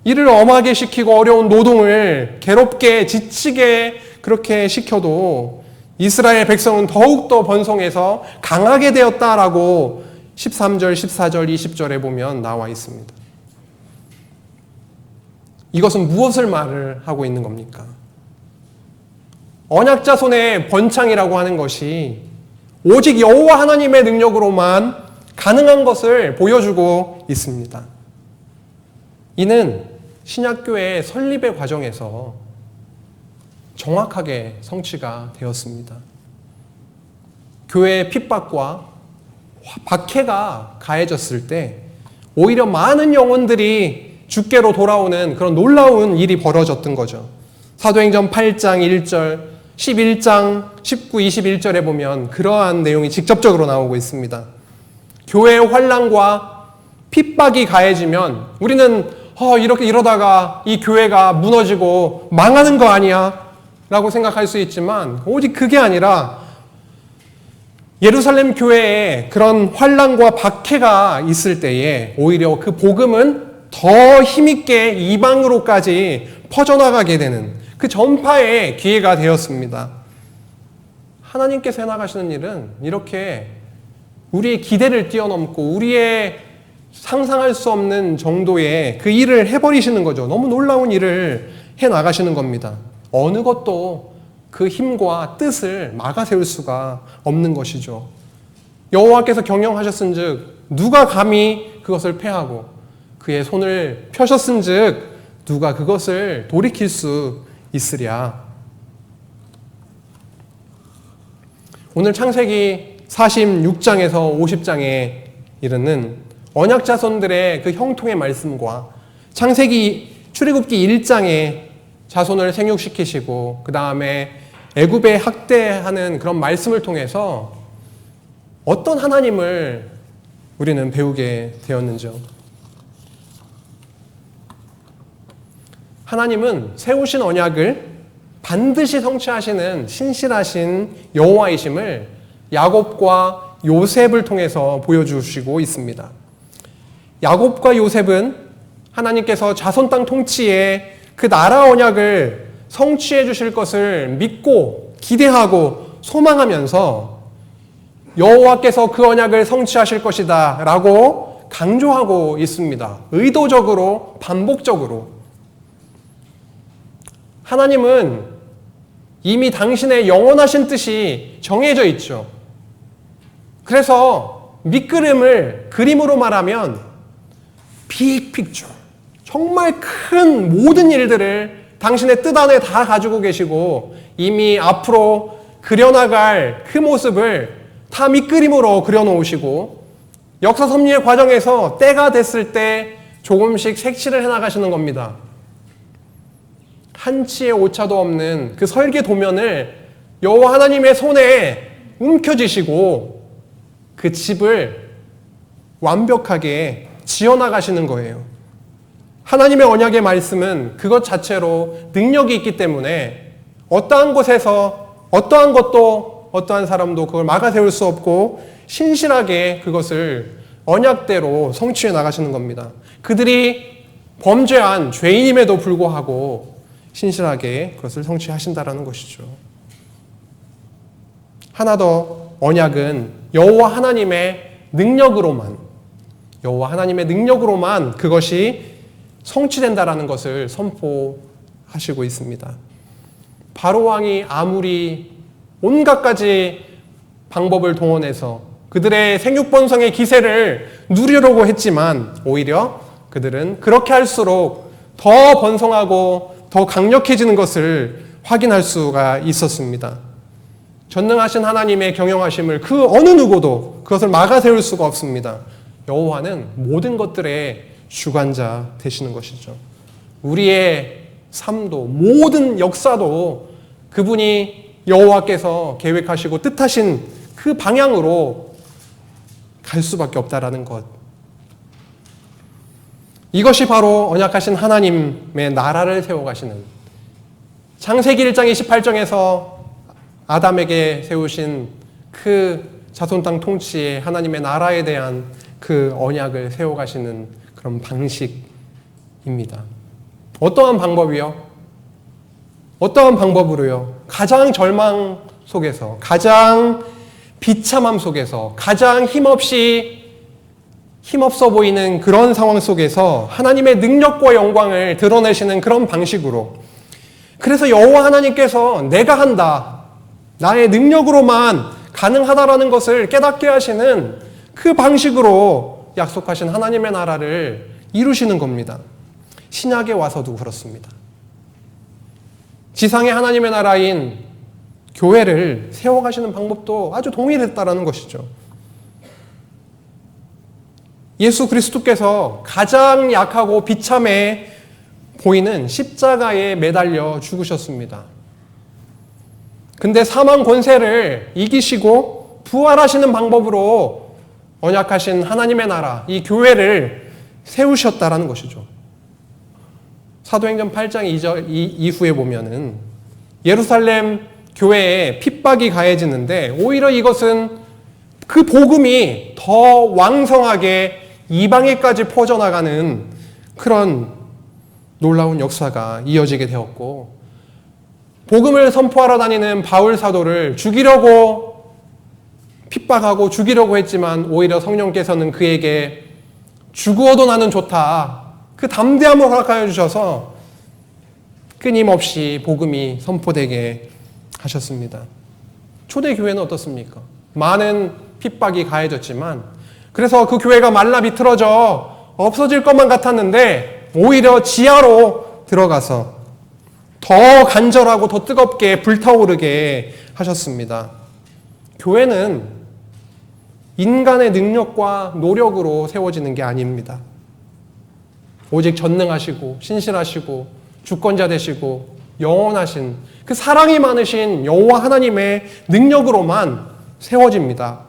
[SPEAKER 1] 이를 엄하게 시키고 어려운 노동을 괴롭게 지치게 그렇게 시켜도 이스라엘 백성은 더욱더 번성해서 강하게 되었다라고 13절, 14절, 20절에 보면 나와 있습니다. 이것은 무엇을 말을 하고 있는 겁니까? 언약자손의 번창이라고 하는 것이 오직 여호와 하나님의 능력으로만 가능한 것을 보여주고 있습니다. 이는 신약교회 설립의 과정에서 정확하게 성취가 되었습니다. 교회의 핍박과 박해가 가해졌을 때 오히려 많은 영혼들이 주께로 돌아오는 그런 놀라운 일이 벌어졌던 거죠. 사도행전 8장 1절, 11장 19, 21절에 보면 그러한 내용이 직접적으로 나오고 있습니다. 교회의 환난과 핍박이 가해지면 우리는 이렇게 이러다가 이 교회가 무너지고 망하는 거 아니야? 라고 생각할 수 있지만 오직 그게 아니라 예루살렘 교회에 그런 환난과 박해가 있을 때에 오히려 그 복음은 더 힘있게 이방으로까지 퍼져나가게 되는 그 전파의 기회가 되었습니다. 하나님께서 해나가시는 일은 이렇게 우리의 기대를 뛰어넘고 우리의 상상할 수 없는 정도의 그 일을 해버리시는 거죠. 너무 놀라운 일을 해나가시는 겁니다. 어느 것도 그 힘과 뜻을 막아세울 수가 없는 것이죠. 여호와께서 경영하셨은즉 누가 감히 그것을 패하고 그의 손을 펴셨은즉 누가 그것을 돌이킬 수 있으랴. 오늘 창세기 46장에서 50장에 이르는 언약자손들의 그 형통의 말씀과 출애굽기 1장에 자손을 생육시키시고 그 다음에 애굽에 학대하는 그런 말씀을 통해서 어떤 하나님을 우리는 배우게 되었는지요. 하나님은 세우신 언약을 반드시 성취하시는 신실하신 여호와이심을 야곱과 요셉을 통해서 보여주시고 있습니다. 야곱과 요셉은 하나님께서 자손 땅 통치에 그 나라 언약을 성취해 주실 것을 믿고 기대하고 소망하면서 여호와께서 그 언약을 성취하실 것이다 라고 강조하고 있습니다. 의도적으로, 반복적으로. 하나님은 이미 당신의 영원하신 뜻이 정해져 있죠. 그래서 밑그림을 그림으로 말하면 빅픽처, 정말 큰 모든 일들을 당신의 뜻 안에 다 가지고 계시고 이미 앞으로 그려나갈 그 모습을 다 밑그림으로 그려놓으시고 역사 섭리의 과정에서 때가 됐을 때 조금씩 색칠을 해나가시는 겁니다. 한치의 오차도 없는 그 설계 도면을 여호와 하나님의 손에 움켜쥐시고 그 집을 완벽하게 지어나가시는 거예요. 하나님의 언약의 말씀은 그것 자체로 능력이 있기 때문에 어떠한 곳에서 어떠한 것도 어떠한 사람도 그걸 막아세울 수 없고 신실하게 그것을 언약대로 성취해 나가시는 겁니다. 그들이 범죄한 죄인임에도 불구하고 신실하게 그것을 성취하신다라는 것이죠. 하나 더, 언약은 여호와 하나님의 능력으로만 그것이 성취된다라는 것을 선포하시고 있습니다. 바로 왕이 아무리 온갖 가지 방법을 동원해서 그들의 생육번성의 기세를 누리려고 했지만 오히려 그들은 그렇게 할수록 더 번성하고 더 강력해지는 것을 확인할 수가 있었습니다. 전능하신 하나님의 경영하심을 그 어느 누구도 그것을 막아세울 수가 없습니다. 여호와는 모든 것들의 주관자 되시는 것이죠. 우리의 삶도 모든 역사도 그분이 여호와께서 계획하시고 뜻하신 그 방향으로 갈 수밖에 없다라는 것. 이것이 바로 언약하신 하나님의 나라를 세워가시는, 창세기 1장 28장에서 아담에게 세우신 그 자손 땅 통치의 하나님의 나라에 대한 그 언약을 세워가시는 그런 방식입니다. 어떠한 방법이요? 어떠한 방법으로요? 가장 절망 속에서, 가장 비참함 속에서, 가장 힘없어 보이는 그런 상황 속에서 하나님의 능력과 영광을 드러내시는 그런 방식으로. 그래서 여호와 하나님께서 내가 한다, 나의 능력으로만 가능하다라는 것을 깨닫게 하시는 그 방식으로 약속하신 하나님의 나라를 이루시는 겁니다. 신약에 와서도 그렇습니다. 지상의 하나님의 나라인 교회를 세워가시는 방법도 아주 동일했다라는 것이죠. 예수 그리스도께서 가장 약하고 비참해 보이는 십자가에 매달려 죽으셨습니다. 근데 사망 권세를 이기시고 부활하시는 방법으로 언약하신 하나님의 나라, 이 교회를 세우셨다라는 것이죠. 사도행전 8장 2절 이후에 보면은 예루살렘 교회에 핍박이 가해지는데 오히려 이것은 그 복음이 더 왕성하게 이방에까지 퍼져나가는 그런 놀라운 역사가 이어지게 되었고, 복음을 선포하러 다니는 바울 사도를 죽이려고 핍박하고 죽이려고 했지만 오히려 성령께서는 그에게 죽어도 나는 좋다, 그 담대함을 허락하여 주셔서 끊임없이 복음이 선포되게 하셨습니다. 초대교회는 어떻습니까? 많은 핍박이 가해졌지만, 그래서 그 교회가 말라 비틀어져 없어질 것만 같았는데 오히려 지하로 들어가서 더 간절하고 더 뜨겁게 불타오르게 하셨습니다. 교회는 인간의 능력과 노력으로 세워지는 게 아닙니다. 오직 전능하시고 신실하시고 주권자 되시고 영원하신 그 사랑이 많으신 여호와 하나님의 능력으로만 세워집니다.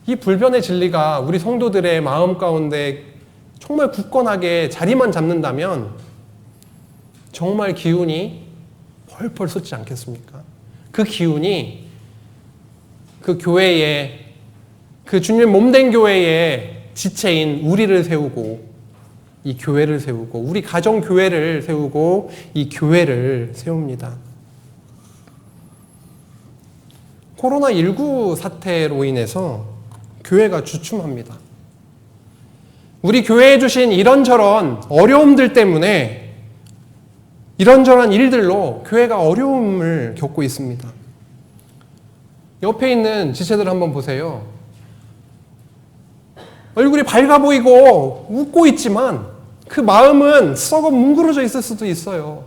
[SPEAKER 1] 이 불변의 진리가 우리 성도들의 마음 가운데 정말 굳건하게 자리만 잡는다면 정말 기운이 펄펄 솟지 않겠습니까? 그 기운이 그 교회에, 그 주님의 몸된 교회의 지체인 우리를 세우고, 이 교회를 세우고, 우리 가정 교회를 세우고, 이 교회를 세웁니다. 코로나19 사태로 인해서 교회가 주춤합니다. 우리 교회에 주신 이런저런 어려움들 때문에 이런저런 일들로 교회가 어려움을 겪고 있습니다. 옆에 있는 지체들 한번 보세요. 얼굴이 밝아 보이고 웃고 있지만 그 마음은 썩어 뭉그러져 있을 수도 있어요.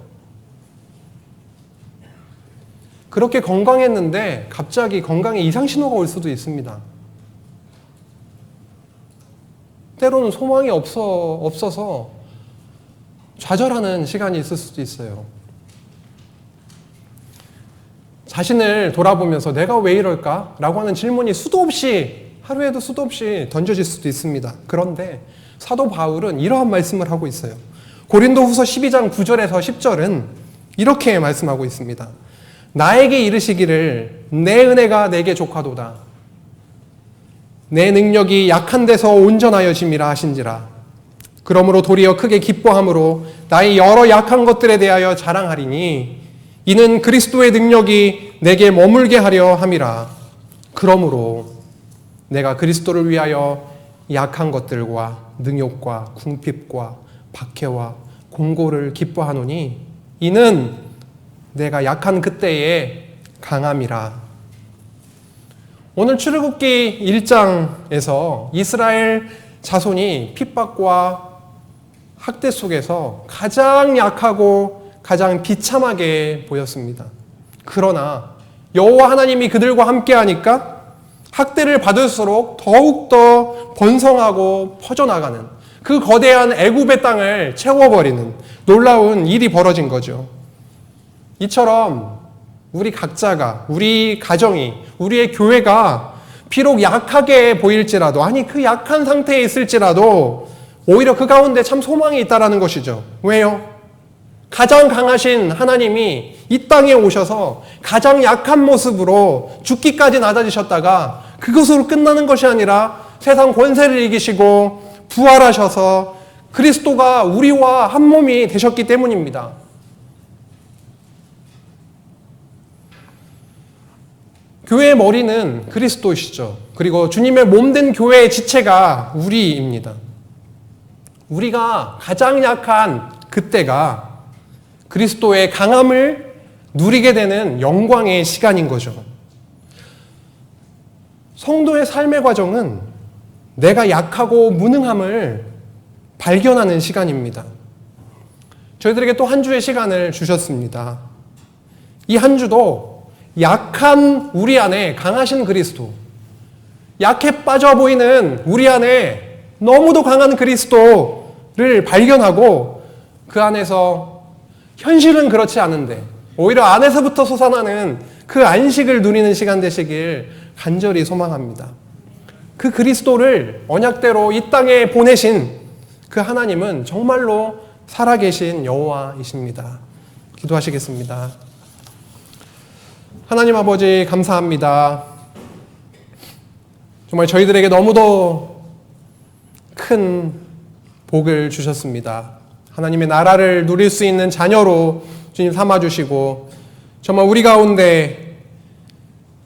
[SPEAKER 1] 그렇게 건강했는데 갑자기 건강에 이상 신호가 올 수도 있습니다. 때로는 소망이 없어서 좌절하는 시간이 있을 수도 있어요. 자신을 돌아보면서 내가 왜 이럴까? 라고 하는 질문이 하루에도 수도 없이 던져질 수도 있습니다. 그런데 사도 바울은 이러한 말씀을 하고 있어요. 고린도후서 12장 9절에서 10절은 이렇게 말씀하고 있습니다. 나에게 이르시기를 내 은혜가 내게 족하도다. 내 능력이 약한 데서 온전하여짐이라 하신지라. 그러므로 도리어 크게 기뻐함으로 나의 여러 약한 것들에 대하여 자랑하리니 이는 그리스도의 능력이 내게 머물게 하려 함이라. 그러므로 내가 그리스도를 위하여 약한 것들과 능욕과 궁핍과 박해와 공고를 기뻐하노니 이는 내가 약한 그때에 강함이라. 오늘 출애굽기 1장에서 이스라엘 자손이 핍박과 학대 속에서 가장 약하고 가장 비참하게 보였습니다. 그러나 여호와 하나님이 그들과 함께하니까 학대를 받을수록 더욱더 번성하고 퍼져나가는 그 거대한 애굽의 땅을 채워버리는 놀라운 일이 벌어진 거죠. 이처럼 우리 각자가, 우리 가정이, 우리의 교회가 비록 약하게 보일지라도, 아니 그 약한 상태에 있을지라도 오히려 그 가운데 참 소망이 있다라는 것이죠. 왜요? 가장 강하신 하나님이 이 땅에 오셔서 가장 약한 모습으로 죽기까지 낮아지셨다가 그것으로 끝나는 것이 아니라 세상 권세를 이기시고 부활하셔서 그리스도가 우리와 한 몸이 되셨기 때문입니다. 교회의 머리는 그리스도시죠. 그리고 주님의 몸된 교회의 지체가 우리입니다. 우리가 가장 약한 그때가 그리스도의 강함을 누리게 되는 영광의 시간인 거죠. 성도의 삶의 과정은 내가 약하고 무능함을 발견하는 시간입니다. 저희들에게 또 한 주의 시간을 주셨습니다. 이 한 주도 약한 우리 안에 강하신 그리스도, 약해 빠져 보이는 우리 안에 너무도 강한 그리스도를 발견하고 그 안에서 현실은 그렇지 않은데 오히려 안에서부터 솟아나는 그 안식을 누리는 시간 되시길 간절히 소망합니다. 그 그리스도를 언약대로 이 땅에 보내신 그 하나님은 정말로 살아계신 여호와이십니다. 기도하시겠습니다. 하나님 아버지 감사합니다. 정말 저희들에게 너무도 큰 복을 주셨습니다. 하나님의 나라를 누릴 수 있는 자녀로 주님 삼아주시고 정말 우리 가운데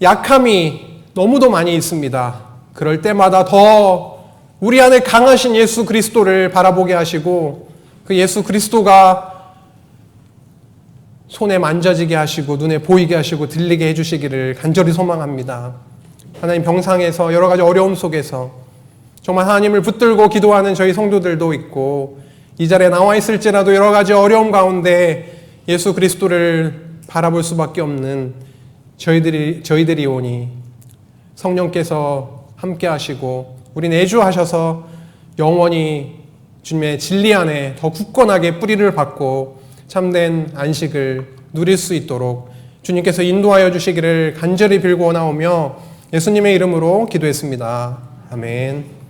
[SPEAKER 1] 약함이 너무도 많이 있습니다. 그럴 때마다 더 우리 안에 강하신 예수 그리스도를 바라보게 하시고 그 예수 그리스도가 손에 만져지게 하시고 눈에 보이게 하시고 들리게 해주시기를 간절히 소망합니다. 하나님 병상에서 여러 가지 어려움 속에서 정말 하나님을 붙들고 기도하는 저희 성도들도 있고 이 자리에 나와 있을지라도 여러 가지 어려움 가운데 예수 그리스도를 바라볼 수밖에 없는 저희들이 오니 성령께서 함께 하시고 우리 내주하셔서 영원히 주님의 진리 안에 더 굳건하게 뿌리를 받고 참된 안식을 누릴 수 있도록 주님께서 인도하여 주시기를 간절히 빌고 나오며 예수님의 이름으로 기도했습니다. 아멘.